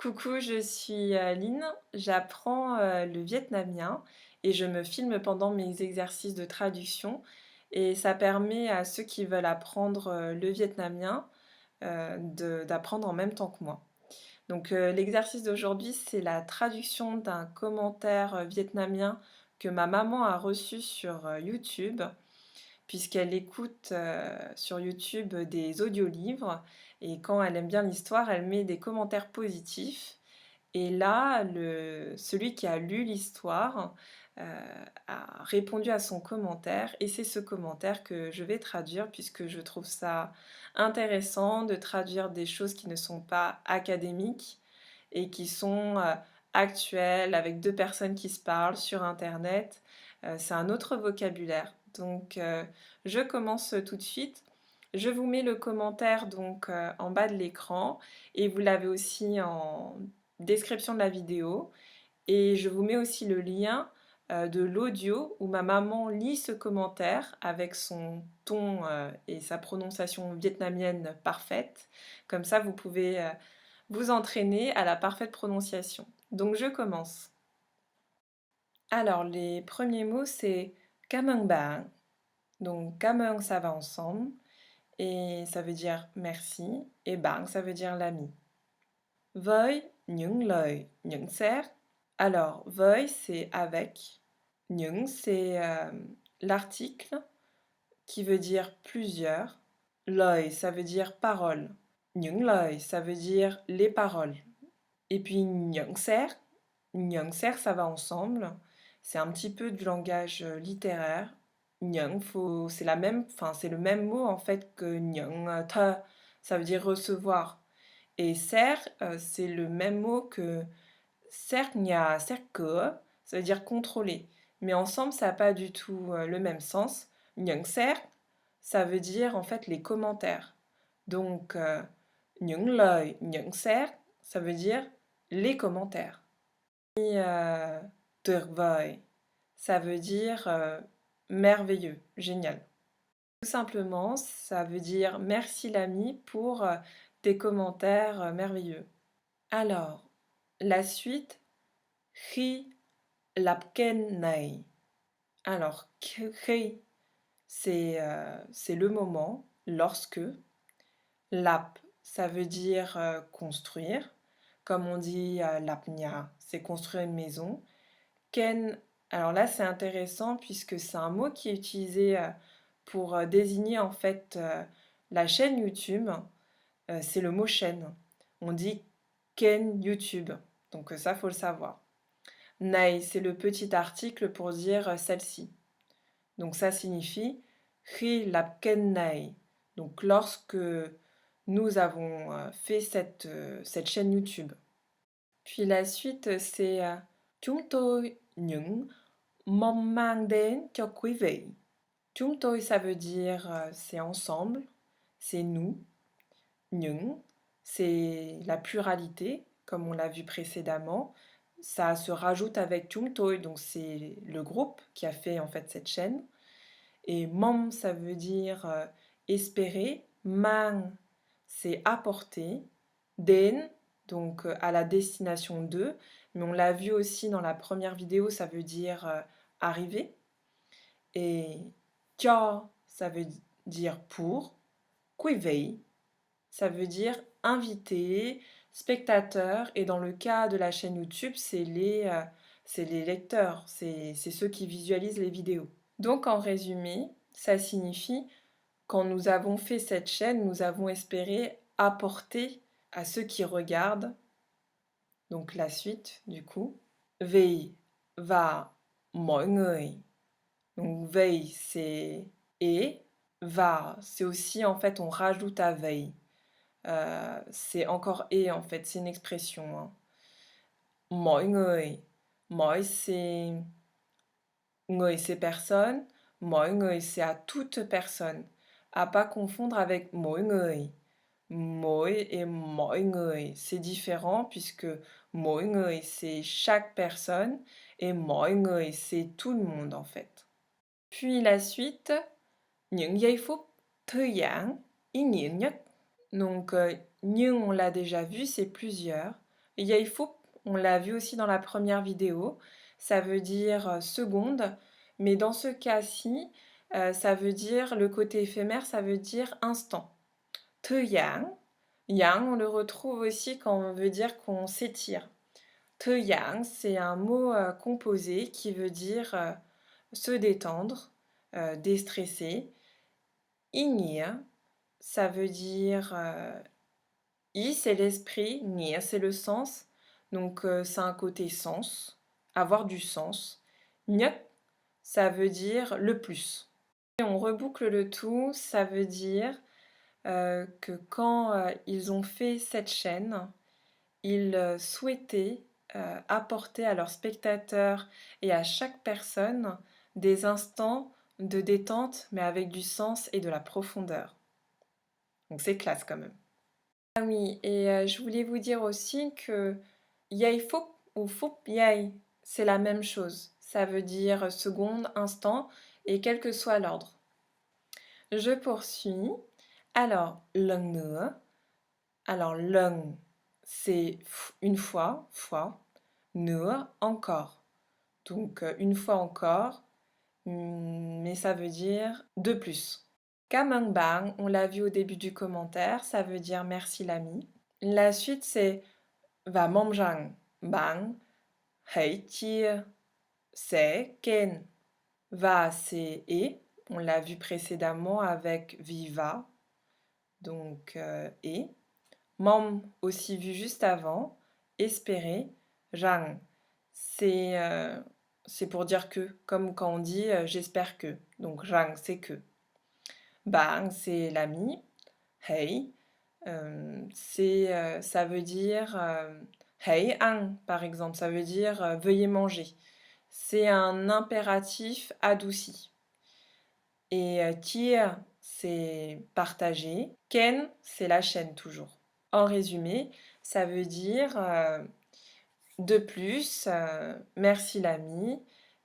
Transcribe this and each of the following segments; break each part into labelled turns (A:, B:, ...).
A: Coucou, je suis Lynn, j'apprends le vietnamien et je me filme pendant mes exercices de traduction et ça permet à ceux qui veulent apprendre le vietnamien d'apprendre en même temps que moi. Donc l'exercice d'aujourd'hui, c'est la traduction d'un commentaire vietnamien que ma maman a reçu sur YouTube puisqu'elle écoute sur YouTube des audiolivres et quand elle aime bien l'histoire, elle met des commentaires positifs. Et là, celui qui a lu l'histoire a répondu à son commentaire et c'est ce commentaire que je vais traduire puisque je trouve ça intéressant de traduire des choses qui ne sont pas académiques et qui sont actuelles avec deux personnes qui se parlent sur Internet. C'est un autre vocabulaire. Donc je commence tout de suite. Je vous mets le commentaire donc en bas de l'écran et vous l'avez aussi en description de la vidéo. Et je vous mets aussi le lien de l'audio où ma maman lit ce commentaire avec son ton et sa prononciation vietnamienne parfaite. Comme ça, vous pouvez vous entraîner à la parfaite prononciation. Donc je commence. Alors, les premiers mots, c'est cảm ơn bạn. Donc, cảm ơn, ça va ensemble. Et ça veut dire merci. Et bạn, ça veut dire l'ami. Với những lời nhận xét. Alors, với, c'est avec. Những, c'est l'article qui veut dire plusieurs. Lời, ça veut dire parole. Những lời, ça veut dire les paroles. Et puis nhận xét, ça va ensemble. C'est un petit peu du langage littéraire. Nhận, c'est la même, enfin, c'est le même mot en fait que nhận thơ, ça veut dire recevoir. Et serre, c'est le même mot que cercle, cercle, ça veut dire contrôler. Mais ensemble, ça n'a pas du tout le même sens. Nhận cercle, ça veut dire en fait les commentaires. Donc, những lời nhận xét, ça veut dire les commentaires. Et tuyệt vời, ça veut dire merveilleux, génial. Tout simplement, ça veut dire merci l'ami pour tes commentaires merveilleux. Alors, la suite, khi lặp kênh này. Alors, khi, c'est le moment, lorsque. Lap, ça veut dire construire. Comme on dit lapnia, c'est construire une maison. Ken, alors là c'est intéressant puisque c'est un mot qui est utilisé pour désigner en fait la chaîne YouTube. C'est le mot chaîne. On dit Ken YouTube. Donc ça faut le savoir. Nai, c'est le petit article pour dire celle-ci. Donc ça signifie Khi lap ken nai. Donc lorsque nous avons fait cette chaîne YouTube. Puis la suite, c'est Chúng tôi những mong mang đến cho quý vị. Chúng tôi, ça veut dire c'est ensemble, c'est nous. Những, c'est la pluralité, comme on l'a vu précédemment. Ça se rajoute avec Chúng tôi, donc c'est le groupe qui a fait en fait cette chaîne. Et mong, ça veut dire espérer. Mang, c'est apporter. Den, donc à la destination de, mais on l'a vu aussi dans la première vidéo, ça veut dire arriver. Et cho, ça veut dire pour. Quivei, ça veut dire invité, spectateur, et dans le cas de la chaîne YouTube, c'est les lecteurs, c'est ceux qui visualisent les vidéos. Donc en résumé, ça signifie quand nous avons fait cette chaîne, nous avons espéré apporter à ceux qui regardent, donc la suite du coup, vì và mọi người. Donc veille c'est et, va c'est aussi en fait on rajoute à veille. C'est encore et en fait, c'est une expression. Hein. Mọi người, mọi c'est người c'est personne, mọi người c'est à toute personne. À pas confondre avec mỗi người. Mỗi et mọi người, c'est différent puisque mỗi người c'est chaque personne et mọi người c'est tout le monde en fait. Puis la suite, những giây phút thư giãn ý nghĩa nhất. Donc, nhưng on l'a déjà vu, c'est plusieurs. Yeifuk, on l'a vu aussi dans la première vidéo, ça veut dire seconde, mais dans ce cas-ci, ça veut dire, le côté éphémère, ça veut dire instant. Te yang, yang, on le retrouve aussi quand on veut dire qu'on s'étire. Te yang, c'est un mot composé qui veut dire se détendre, déstresser. Ignir, ça veut dire I, c'est l'esprit, Nir, c'est le sens. Donc, c'est un côté sens, avoir du sens. Nyat, ça veut dire le plus. Et on reboucle le tout, ça veut dire que quand ils ont fait cette chaîne, ils souhaitaient apporter à leurs spectateurs et à chaque personne des instants de détente, mais avec du sens et de la profondeur. Donc c'est classe quand même. Ah oui, et je voulais vous dire aussi que Yay Fop ou Fop Yay, c'est la même chose. Ça veut dire seconde, instant, et quel que soit l'ordre. Je poursuis. Alors, lung nữa. Alors, lung, c'est une fois, nữa, encore. Donc, une fois encore, mais ça veut dire de plus. Kamang bang, on l'a vu au début du commentaire, ça veut dire merci l'ami. La suite, c'est và mong rằng bạn hãy chia sẻ kênh. Va, c'est et. On l'a vu précédemment avec viva, donc et. Mom, aussi vu juste avant. Espérer. Rằng, c'est pour dire que, comme quand on dit j'espère que. Donc rằng, c'est que. Bang, c'est l'ami. Hey, ça veut dire hey ăn, par exemple, ça veut dire veuillez manger. C'est un impératif adouci. Et tir, c'est partager. Ken, c'est la chaîne toujours. En résumé, ça veut dire de plus, merci l'ami,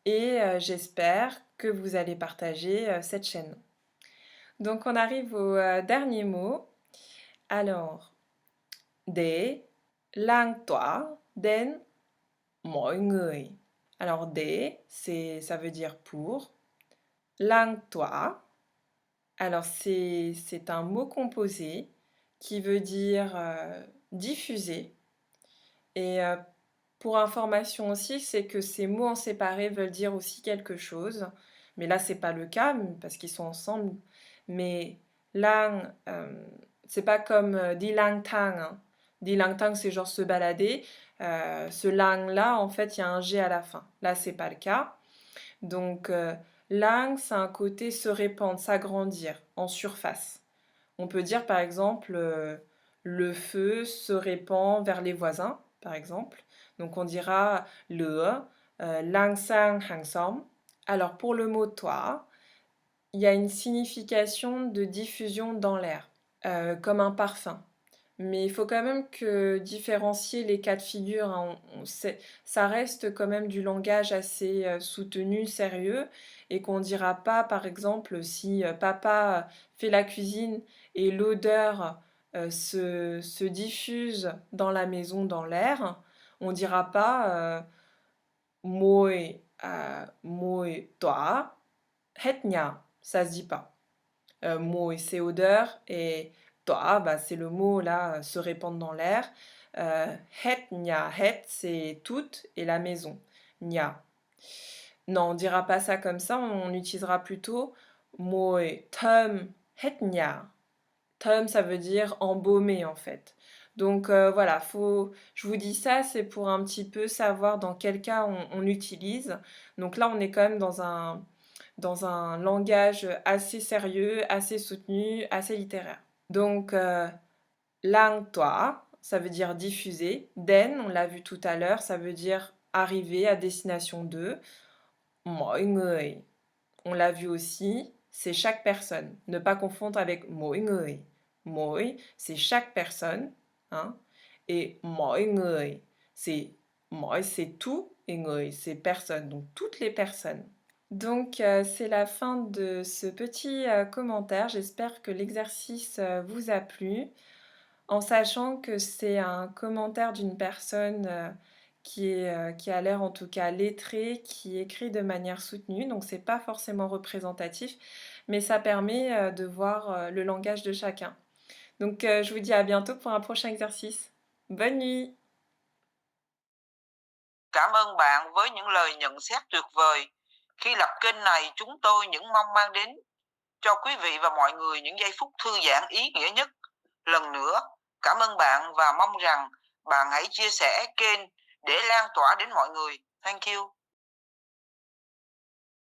A: et j'espère que vous allez partager cette chaîne. Donc on arrive au dernier mot. Alors, để lan tỏa đến mọi người. Alors, để, ça veut dire pour. Lan tỏa, alors c'est un mot composé qui veut dire diffuser. Et pour information aussi, c'est que ces mots en séparé veulent dire aussi quelque chose. Mais là, c'est pas le cas parce qu'ils sont ensemble. Mais lang, c'est pas comme di lang tang, hein. Di lang tang, c'est genre se balader. Ce lang-là, en fait, il y a un G à la fin. Là, c'est pas le cas. Donc, lang, c'est un côté se répandre, s'agrandir en surface. On peut dire, par exemple, le feu se répand vers les voisins, par exemple. Donc, on dira le lang sang hang som. Alors, pour le mot toi, il y a une signification de diffusion dans l'air, comme un parfum. Mais il faut quand même que différencier les cas de figure, hein. Ça reste quand même du langage assez soutenu, sérieux, et qu'on ne dira pas, par exemple, si papa fait la cuisine et l'odeur se diffuse dans la maison, dans l'air, on ne dira pas moi, moi, toi, hetnia, ça se dit pas. Moi, c'est odeur, et toi, bah, c'est le mot là, se répandre dans l'air. Het, nya, het, c'est toute et la maison. Nya. Non, on dira pas ça comme ça, on utilisera plutôt moi, tum, het nya. Tum, ça veut dire embaumer en fait. Donc voilà, je vous dis ça, c'est pour un petit peu savoir dans quel cas on l'utilise. Donc là, on est quand même dans un langage assez sérieux, assez soutenu, assez littéraire. Donc, lang toi, ça veut dire diffuser. Den, on l'a vu tout à l'heure, ça veut dire arriver à destination de. Mọi người, on l'a vu aussi, c'est chaque personne. Ne pas confondre avec mỗi người. Mỗi, c'est chaque personne, hein. Et mọi người, c'est mọi, c'est tout, et người, c'est personne. Donc toutes les personnes. Donc c'est la fin de ce petit commentaire. J'espère que l'exercice vous a plu. en sachant que c'est un commentaire d'une personne, qui a l'air en tout cas lettrée, qui écrit de manière soutenue, donc c'est pas forcément représentatif, mais ça permet, de voir, le langage de chacun. Donc, je vous dis à bientôt pour un prochain exercice. Bonne nuit!
B: Cảm ơn bạn với những lời nhận xét tuyệt vời. Khi lập kênh này, chúng tôi những mong mang đến cho quý vị và mọi người những giây phút thư giãn ý nghĩa nhất. Lần nữa, cảm ơn bạn và mong rằng bạn hãy chia sẻ kênh để lan tỏa đến mọi người. Thank you.